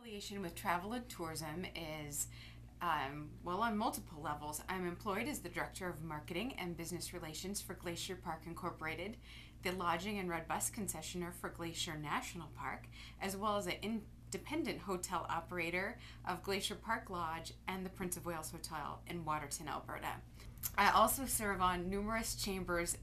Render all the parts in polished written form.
Affiliation with travel and tourism is, well, on multiple levels. I'm employed as the Director of Marketing and Business Relations for Glacier Park Incorporated, the lodging and red bus concessionaire for Glacier National Park, as well as an independent hotel operator of Glacier Park Lodge and the Prince of Wales Hotel in Waterton, Alberta. I also serve on numerous chambers,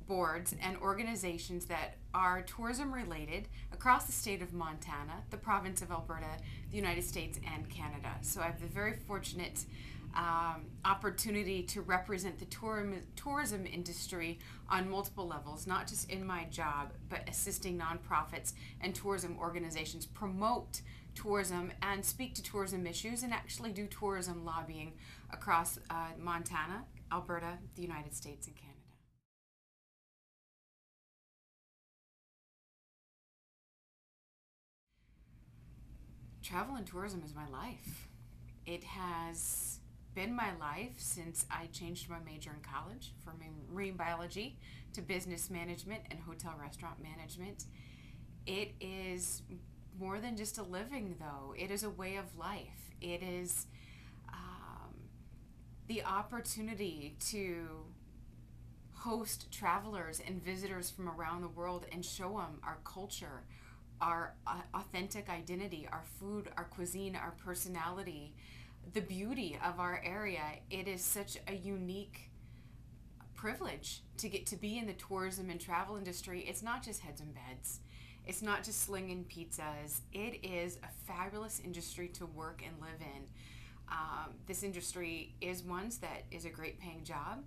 boards, and organizations that are tourism related across the state of Montana, the province of Alberta, the United States, and Canada. So I have the very fortunate opportunity to represent the tourism industry on multiple levels, not just in my job, but assisting nonprofits and tourism organizations promote tourism and speak to tourism issues and actually do tourism lobbying across Montana, Alberta, the United States, and Canada. Travel and tourism is my life. It has been my life since I changed my major in college from marine biology to business management and hotel restaurant management. It is more than just a living, though. It is a way of life. It is the opportunity to host travelers and visitors from around the world and show them our culture, our authentic identity, our food, our cuisine, our personality, the beauty of our area. It is such a unique privilege to get to be in the tourism and travel industry. It's not just heads and beds. It's not just slinging pizzas. It is a fabulous industry to work and live in. This industry is one that is a great paying job.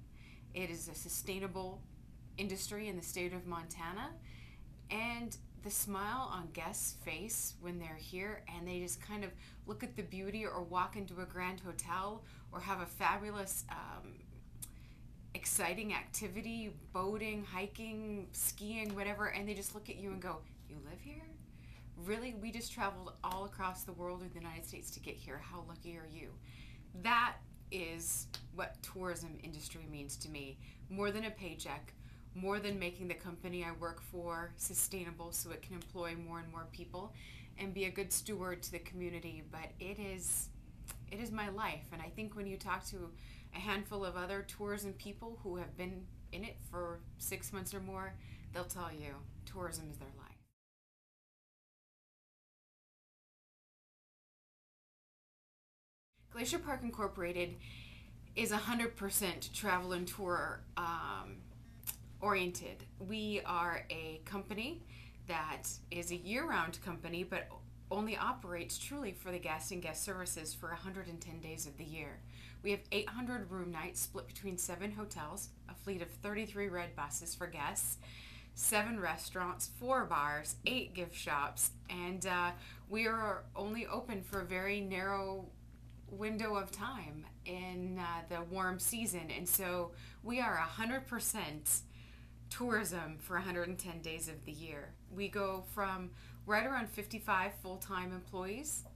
It is a sustainable industry in the state of Montana. And the smile on guests' face when they're here and they just kind of look at the beauty or walk into a grand hotel or have a fabulous, exciting activity, boating, hiking, skiing, whatever, and they just look at you and go, "You live here? Really? We just traveled all across the world in the United States to get here. How lucky are you?" That is what tourism industry means to me. More than a paycheck, more than making the company I work for sustainable so it can employ more and more people and be a good steward to the community. But it is my life. And I think when you talk to a handful of other tourism people who have been in it for 6 months or more, they'll tell you tourism is their life. Glacier Park Incorporated is 100% travel and tour oriented. We are a company that is a year-round company, but only operates truly for the guests and guest services for 110 days of the year. We have 800 room nights split between 7 hotels, a fleet of 33 red buses for guests, 7 restaurants, 4 bars, 8 gift shops, and we are only open for a very narrow window of time in the warm season. And so we are 100% tourism for 110 days of the year. We go from right around 55 full-time employees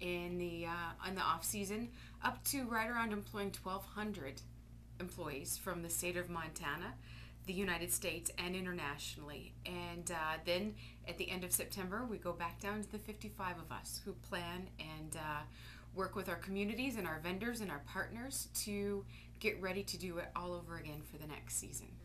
in the off season up to right around employing 1,200 employees from the state of Montana, the United States, and internationally. And then at the end of September, we go back down to the 55 of us who plan and work with our communities and our vendors and our partners to get ready to do it all over again for the next season.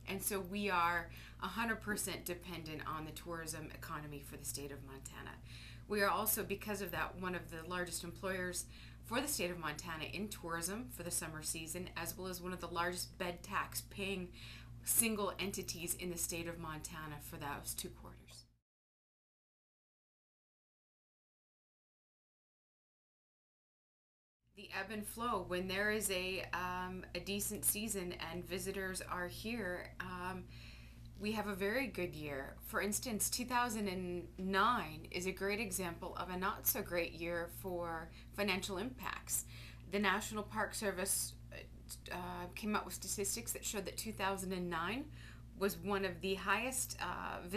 And so we are 100% dependent on the tourism economy for the state of Montana. We are also, because of that, one of the largest employers for the state of Montana in tourism for the summer season, as well as one of the largest bed tax paying single entities in the state of Montana for those 2 quarters. The ebb and flow. When there is a decent season and visitors are here, we have a very good year. For instance, 2009 is a great example of a not so great year for financial impacts. The National Park Service came out with statistics that showed that 2009 was one of the highest highest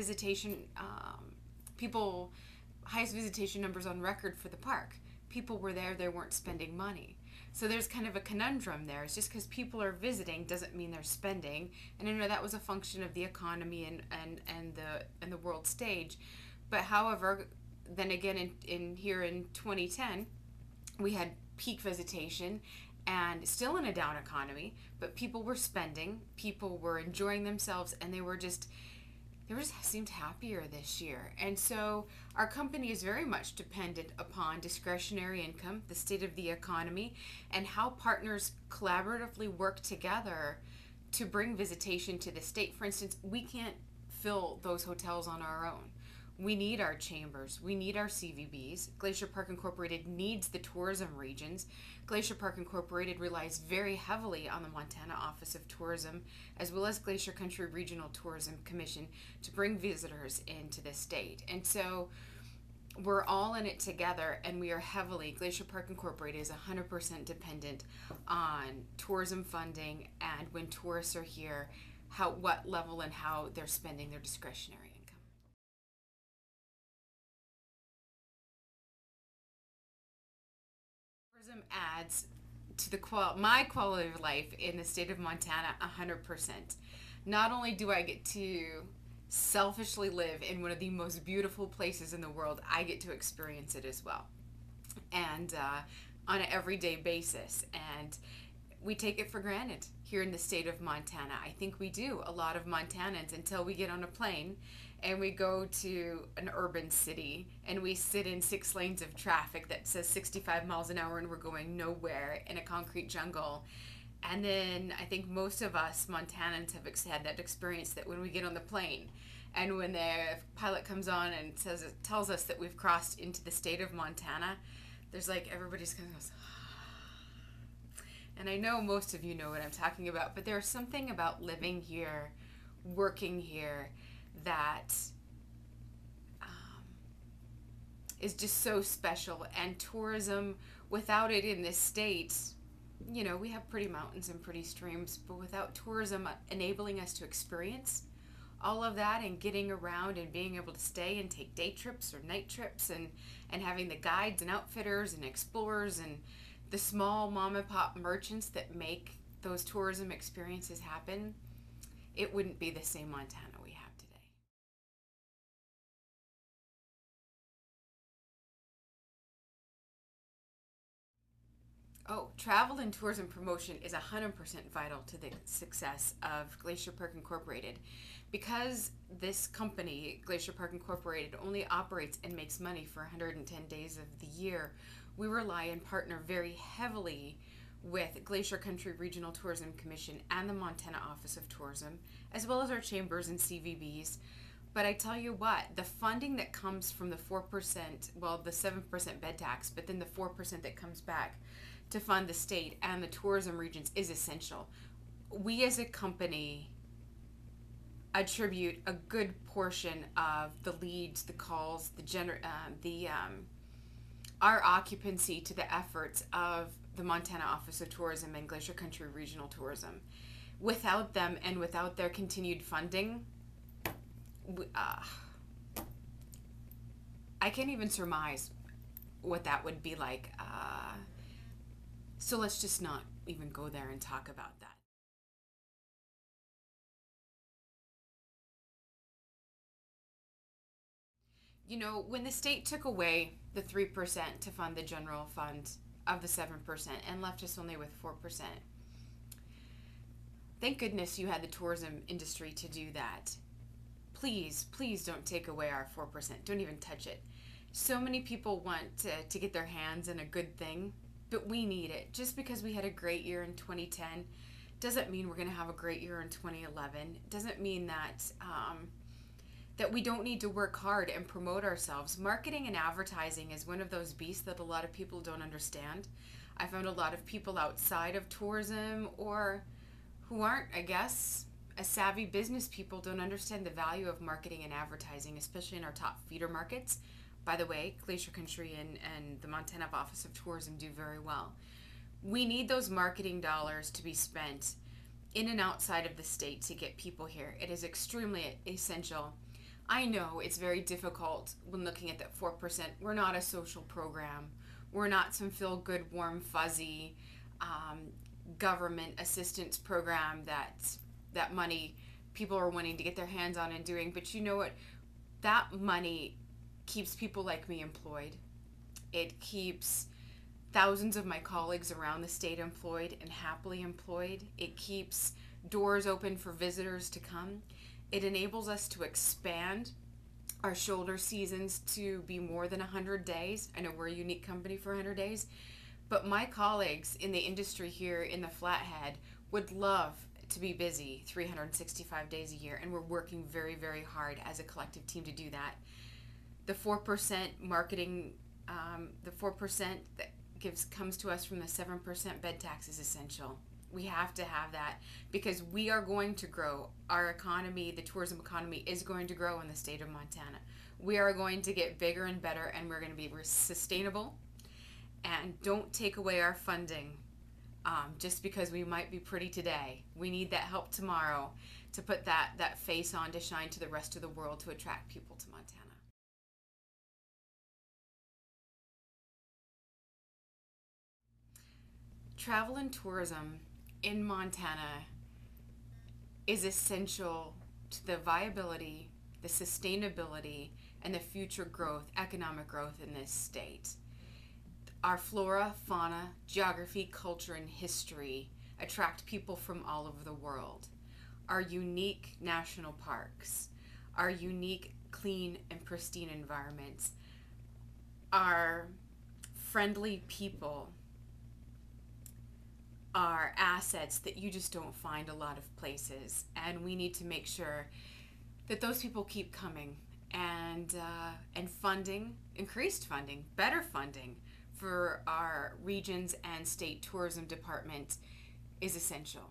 visitation numbers on record for the park. People were there, they weren't spending money. So there's kind of a conundrum there. It's just because people are visiting doesn't mean they're spending. And I know that was a function of the economy and the world stage. But however, then again in here in 2010, we had peak visitation and still in a down economy, but people were spending, people were enjoying themselves, and they just seemed happier this year. And so our company is very much dependent upon discretionary income, the state of the economy, and how partners collaboratively work together to bring visitation to the state. For instance, we can't fill those hotels on our own. We need our chambers. We need our CVBs. Glacier Park Incorporated needs the tourism regions. Glacier Park Incorporated relies very heavily on the Montana Office of Tourism, as well as Glacier Country Regional Tourism Commission, to bring visitors into the state. And so we're all in it together, and we are heavily, Glacier Park Incorporated is 100% dependent on tourism funding, and when tourists are here, what level and how they're spending their discretionary income. Tourism adds to my quality of life in the state of Montana 100%. Not only do I get to selfishly live in one of the most beautiful places in the world, I get to experience it as well, and on an everyday basis. And we take it for granted here in the state of Montana. I think we do, a lot of Montanans, until we get on a plane and we go to an urban city and we sit in 6 lanes of traffic that says 65 miles an hour and we're going nowhere in a concrete jungle. And then I think most of us Montanans have had that experience, that when we get on the plane and when the pilot comes on and tells us that we've crossed into the state of Montana, there's like everybody's kind of goes, and I know most of you know what I'm talking about, but there's something about living here, working here, that is just so special. And tourism, without it in this state, you know, we have pretty mountains and pretty streams, but without tourism enabling us to experience all of that and getting around and being able to stay and take day trips or night trips, and having the guides and outfitters and explorers and the small mom and pop merchants that make those tourism experiences happen, it wouldn't be the same Montana we have today. Oh, travel and tourism promotion is 100% vital to the success of Glacier Park Incorporated. Because this company, Glacier Park Incorporated, only operates and makes money for 110 days of the year, we rely and partner very heavily with Glacier Country Regional Tourism Commission and the Montana Office of Tourism, as well as our chambers and CVBs. But I tell you what, the funding that comes from the 4%, well, the 7% bed tax, but then the 4% that comes back to fund the state and the tourism regions is essential. We as a company attribute a good portion of the leads, the calls, our occupancy to the efforts of the Montana Office of Tourism and Glacier Country Regional Tourism. Without them and without their continued funding, I can't even surmise what that would be like. So let's just not even go there and talk about that. You know, when the state took away the 3% to fund the general fund of the 7% and left us only with 4%, thank goodness you had the tourism industry to do that. Please, please don't take away our 4%. Don't even touch it. So many people want to get their hands on a good thing, but we need it. Just because we had a great year in 2010 doesn't mean we're going to have a great year in 2011. Doesn't mean that we don't need to work hard and promote ourselves. Marketing and advertising is one of those beasts that a lot of people don't understand. I found a lot of people outside of tourism, or who aren't, I guess, as savvy business people, don't understand the value of marketing and advertising, especially in our top feeder markets. By the way, Glacier Country and the Montana Office of Tourism do very well. We need those marketing dollars to be spent in and outside of the state to get people here. It is extremely essential. I know it's very difficult when looking at that 4%. We're not a social program. We're not some feel-good, warm, fuzzy government assistance program that money people are wanting to get their hands on and doing. But you know what? That money keeps people like me employed. It keeps thousands of my colleagues around the state employed and happily employed. It keeps doors open for visitors to come. It enables us to expand our shoulder seasons to be more than 100 days. I know we're a unique company for 100 days, but my colleagues in the industry here in the Flathead would love to be busy 365 days a year, and we're working very, very hard as a collective team to do that. The 4% marketing, the 4% that comes to us from the 7% bed tax is essential. We have to have that because we are going to grow. Our economy, the tourism economy, is going to grow in the state of Montana. We are going to get bigger and better, and we're going to be sustainable. And don't take away our funding just because we might be pretty today. We need that help tomorrow to put that face on to shine to the rest of the world to attract people to Montana. Travel and tourism in Montana is essential to the viability, the sustainability, and the future growth, economic growth in this state. Our flora, fauna, geography, culture, and history attract people from all over the world. Our unique national parks, our unique clean and pristine environments, our friendly people, are assets that you just don't find a lot of places, and we need to make sure that those people keep coming, and funding, increased funding, better funding for our regions and state tourism department is essential.